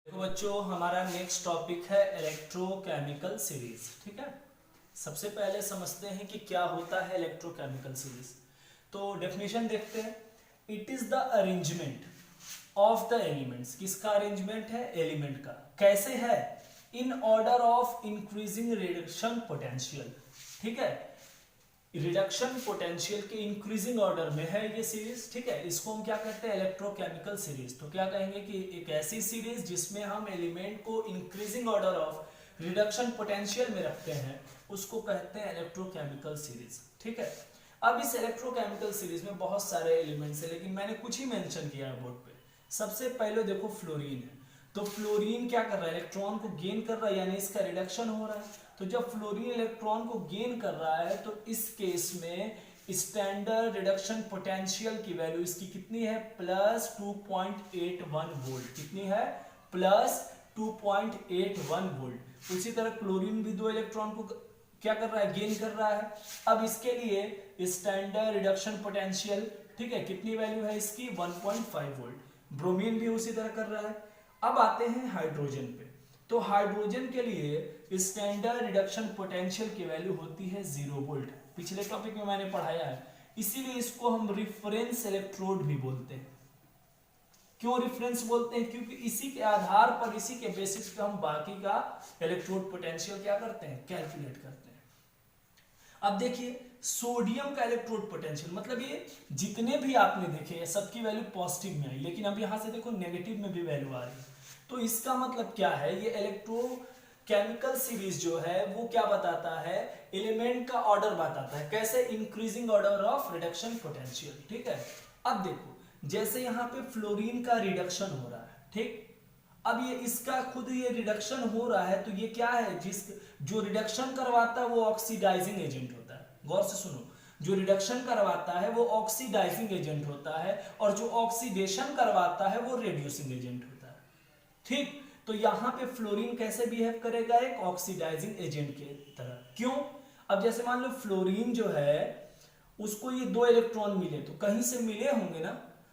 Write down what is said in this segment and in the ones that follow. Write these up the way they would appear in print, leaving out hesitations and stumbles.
देखो बच्चों, हमारा नेक्स्ट टॉपिक है इलेक्ट्रोकेमिकल सीरीज। ठीक है, सबसे पहले समझते हैं कि क्या होता है इलेक्ट्रोकेमिकल सीरीज। तो डेफिनेशन देखते हैं। It is the arrangement of the elements. किसका अरेंजमेंट है? एलिमेंट का। कैसे है? In order of increasing reduction potential. ठीक है, रिडक्शन पोटेंशियल के इंक्रीजिंग ऑर्डर में है ये सीरीज। ठीक है, इसको हम क्या कहते हैं? Electrochemical series. तो क्या कहेंगे कि एक ऐसी सीरीज जिसमें हम एलिमेंट को increasing order of reduction potential में रखते हैं, उसको कहते हैं इलेक्ट्रोकेमिकल सीरीज। ठीक है, अब इस इलेक्ट्रोकेमिकल सीरीज में बहुत सारे एलिमेंट्स हैं, लेकिन मैंने कुछ ही मेंशन किया है बोर्ड पे। सबसे पहले देखो फ्लोरीन है। तो फ्लोरीन क्या कर रहा है? इलेक्ट्रॉन को गेन कर रहा है, यानी इसका रिडक्शन हो रहा है। तो जब फ्लोरीन इलेक्ट्रॉन को गेन कर रहा है तो इस केस में स्टैंडर्ड रिडक्शन पोटेंशियल की वैल्यू इसकी कितनी है? Plus 2.81 volt. कितनी है? Plus 2.81 volt. उसी तरह क्लोरीन भी दो इलेक्ट्रॉन को क्या कर रहा है? गेन कर रहा है। अब इसके लिए स्टैंडर्ड रिडक्शन पोटेंशियल, ठीक है, कितनी वैल्यू है इसकी? 1.5 वोल्ट। ब्रोमीन भी उसी तरह कर रहा है। अब आते हैं हाइड्रोजन पे। तो हाइड्रोजन के लिए स्टैंडर्ड रिडक्शन पोटेंशियल की वैल्यू होती है 0 वोल्ट। पिछले टॉपिक में मैंने पढ़ाया है, इसीलिए इसको हम रिफरेंस इलेक्ट्रोड भी बोलते हैं। क्यों रिफरेंस बोलते हैं? क्योंकि इसी के आधार पर, इसी के बेसिस पे हम बाकी का इलेक्ट्रोड पोटेंशियल क्या करते हैं? कैलकुलेट करते हैं। अब देखिए, सोडियम का इलेक्ट्रोड पोटेंशियल, मतलब ये जितने भी आपने देखे सबकी वैल्यू पॉजिटिव में आई, लेकिन अब यहां से देखो नेगेटिव में भी वैल्यू आ रही है। तो इसका मतलब क्या है? ये इलेक्ट्रोकेमिकल सीरीज जो है वो क्या बताता है? एलिमेंट का ऑर्डर बताता है। कैसे? Increasing order of reduction potential. ठीक है, अब देखो, जैसे यहाँ पे फ्लोरीन का रिडक्शन हो रहा है, ठीक, अब ये इसका खुद ये रिडक्शन हो रहा है, तो ये क्या है? जो रिडक्शन करवाता है वो ऑक्सीडाइजिंग एजेंट होता है। गौर से सुनो, जो रिडक्शन करवाता है वो ऑक्सीडाइजिंग एजेंट होता है, और जो ऑक्सीडेशन करवाता है वो रिड्यूसिंग एजेंट होता है। ठीक, तो यहां पे फ्लोरीन कैसे बिहेव करेगा? एक ऑक्सीडाइजिंग एजेंट के तरह। क्यों? अब जैसे मान लो फ्लोरीन जो है उसको ये 2 इलेक्ट्रॉन मिले, तो कहीं से मिले होंगे ना,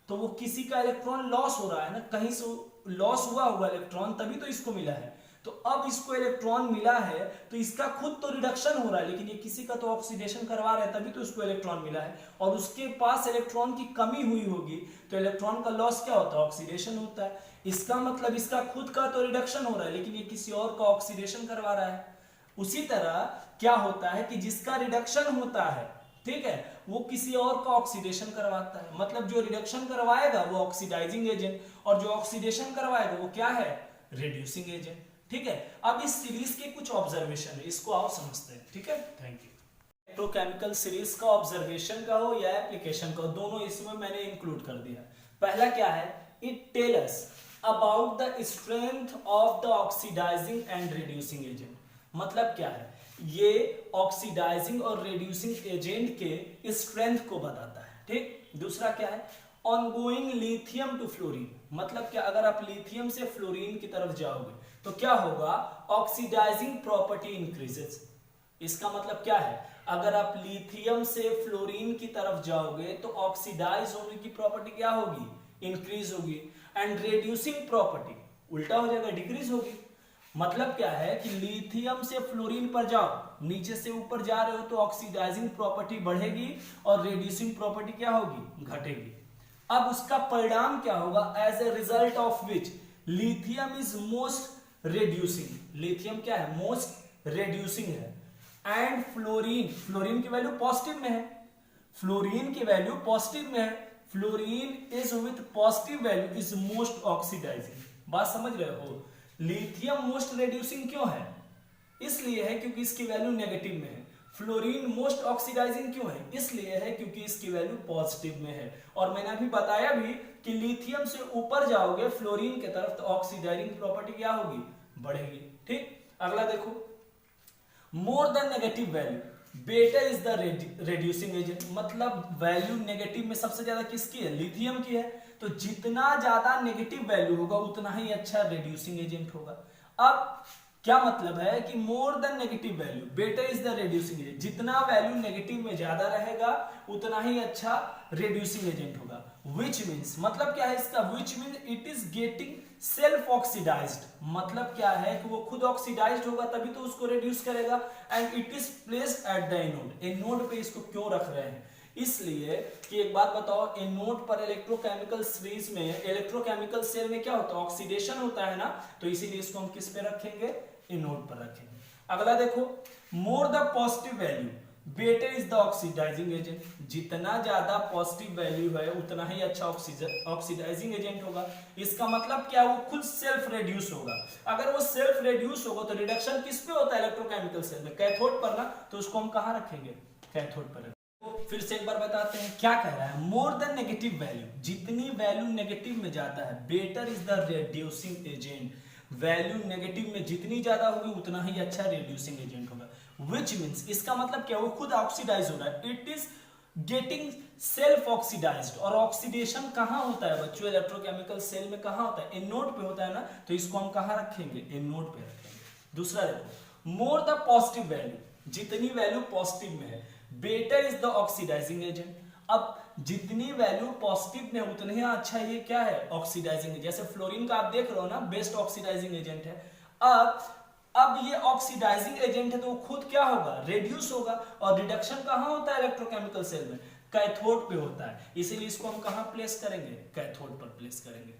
तो वो किसी का इलेक्ट्रॉन लॉस हो रहा है ना, कहीं से लॉस हुआ हुआ इलेक्ट्रॉन, तभी तो इसको मिला है। तो अब इसको इलेक्ट्रॉन मिला है तो इसका खुद तो रिडक्शन हो रहा है, लेकिन ये किसी का तो ऑक्सीडेशन करवा रहा है, तभी तो इसको इलेक्ट्रॉन मिला है। और उसके पास इलेक्ट्रॉन की कमी हुई होगी, तो इलेक्ट्रॉन का लॉस क्या होता है? ऑक्सीडेशन होता है। इसका मतलब इसका खुद का तो रिडक्शन हो रहा है, लेकिन ये किसी और का ऑक्सीडेशन करवा रहा है। उसी तरह क्या होता है कि जिसका रिडक्शन होता है, ठीक है, वो किसी और का ऑक्सीडेशन करवाता है। मतलब जो रिडक्शन करवाएगा वो ऑक्सीडाइजिंग एजेंट, और जो ऑक्सीडेशन करवाएगा वो क्या है? Reducing agent. ठीक है, अब इस सीरीज के कुछ ऑब्जर्वेशन है, इसको आप समझते हैं। ठीक है, थैंक यू। इलेक्ट्रोकेमिकल सीरीज का ऑब्जर्वेशन का हो या एप्लीकेशन का हो, दोनों इसमें मैंने इंक्लूड कर दिया। पहला क्या है? It tell us about the strength of the oxidising and reducing agent. मतलब क्या है? ये ऑक्सीडाइजिंग और रिड्यूसिंग एजेंट के स्ट्रेंथ को बताता है। ठीक, दूसरा क्या है? Ongoing lithium to fluorine. मतलब क्या? अगर आप लिथियम से फ्लोरीन की तरफ जाओगे तो क्या होगा? Oxidising property increases. इसका मतलब क्या है? अगर आप लिथियम से फ्लोरीन की तरफ जाओगे तो ऑक्सीडाइज होने की प्रॉपर्टी क्या होगी? इंक्रीज होगी। एंड रिड्यूसिंग प्रॉपर्टी उल्टा हो जाएगा, डिक्रीज होगी। मतलब क्या है कि लिथियम से फ्लोरीन पर जाओ, नीचे से ऊपर जा रहे हो तो ऑक्सीडाइजिंग प्रॉपर्टी बढ़ेगी और रिड्यूसिंग प्रॉपर्टी क्या होगी? घटेगी। अब उसका परिणाम क्या होगा? As a result of which lithium is most reducing. Lithium क्या है? मोस्ट रिड्यूसिंग है। एंड फ्लोरीन, फ्लोरीन की वैल्यू पॉजिटिव में है, फ्लोरीन की वैल्यू पॉजिटिव में है, fluorine is with positive value is most oxidising. बात समझ रहे हो? लिथियम मोस्ट रिड्यूसिंग क्यों है? इसलिए है क्योंकि इसकी वैल्यू नेगेटिव में है। फ्लोरीन मोस्ट ऑक्सीडाइजिंग क्यों है? इसलिए है क्योंकि इसकी वैल्यू पॉजिटिव में है। और मैंने अभी बताया भी कि लिथियम से ऊपर जाओगे फ्लोरीन की तरफ तो ऑक्सीडाइजिंग प्रॉपर्टी क्या होगी? बढ़ेगी। ठीक, अगला देखो, more than negative value better is the reducing agent. मतलब वैल्यू नेगेटिव में सबसे ज्यादा किसकी है? लिथियम की है। तो जितना ज्यादा नेगेटिव वैल्यू होगा उतना ही अच्छा रिड्यूसिंग एजेंट होगा। अब क्या मतलब है कि more than negative value better is the reducing agent, जितना वैल्यू नेगेटिव में ज्यादा रहेगा उतना ही अच्छा रेड्यूसिंग एजेंट होगा। विच मीन्स मतलब क्या है इसका, which mean it is getting self oxidised, मतलब क्या है कि वो खुद ऑक्सीडाइज्ड होगा तभी तो उसको रेड्यूस करेगा। And it is placed at the anode, anode पे इसको क्यों रख रहे हैं, इसलिए कि एक बात बताओ, एनोड पर इलेक्ट्रोकेमिकल सीरीज में, इलेक्ट्रोकेमिकल सेल में क्या होता है, ऑक्सीडेशन होता है ना, तो इसीलिए इसको हम किस पे रखेंगे, एनोड पर रखेंगे। अगला देखो, more the positive value better is the oxidising agent, जितना ज्यादा पॉजिटिव वैल्यू है उतना ही अच्छा ऑक्सीडाइजिंग एजेंट होगा। इसका मतलब क्या, वो खुद सेल्फ रेड्यूस होगा। अगर वो सेल्फ रेड्यूस होगा तो रिडक्शन किस पे होता है इलेक्ट्रोकेमिकल सेल में, कैथोड पर ना, तो उसको हम कहां रखेंगे, कैथोड पर। फिर से एक बार बताते हैं क्या कह रहा है, मोर देन नेगेटिव वैल्यू, जितनी वैल्यू नेगेटिव में जाता है, better is the reducing agent, value negative में जितनी ज्यादा होगी उतना ही अच्छा रेड्यूसिंग एजेंट होगा। विच मीन्स इसका मतलब क्या, वो खुद ऑक्सीडाइज हो रहा है, it is getting self oxidised. और ऑक्सीडेशन कहां होता है बच्चों, इलेक्ट्रोकेमिकल सेल में कहां होता है, एनोड पे होता है ना, तो इसको हम कहां रखेंगे, एनोड पे रखेंगे। दूसरा देखो, मोर द पॉजिटिव वैल्यू, जितनी वैल्यू पॉजिटिव में है, better is the oxidising agent. अब जितनी वैल्यू पॉजिटिव में उतने ही अच्छा ये क्या है, ऑक्सीडाइजिंग एजेंट। जैसे फ्लोरीन का आप देख रहे हो ना, बेस्ट ऑक्सीडाइजिंग एजेंट है। अब ये ऑक्सीडाइजिंग एजेंट है तो वो खुद क्या होगा, रेड्यूस होगा। और रिडक्शन कहां होता है इलेक्ट्रोकेमिकल सेल में, कैथोड पे होता है, इसीलिए इसको हम कहां प्लेस करेंगे, कैथोड पर प्लेस करेंगे।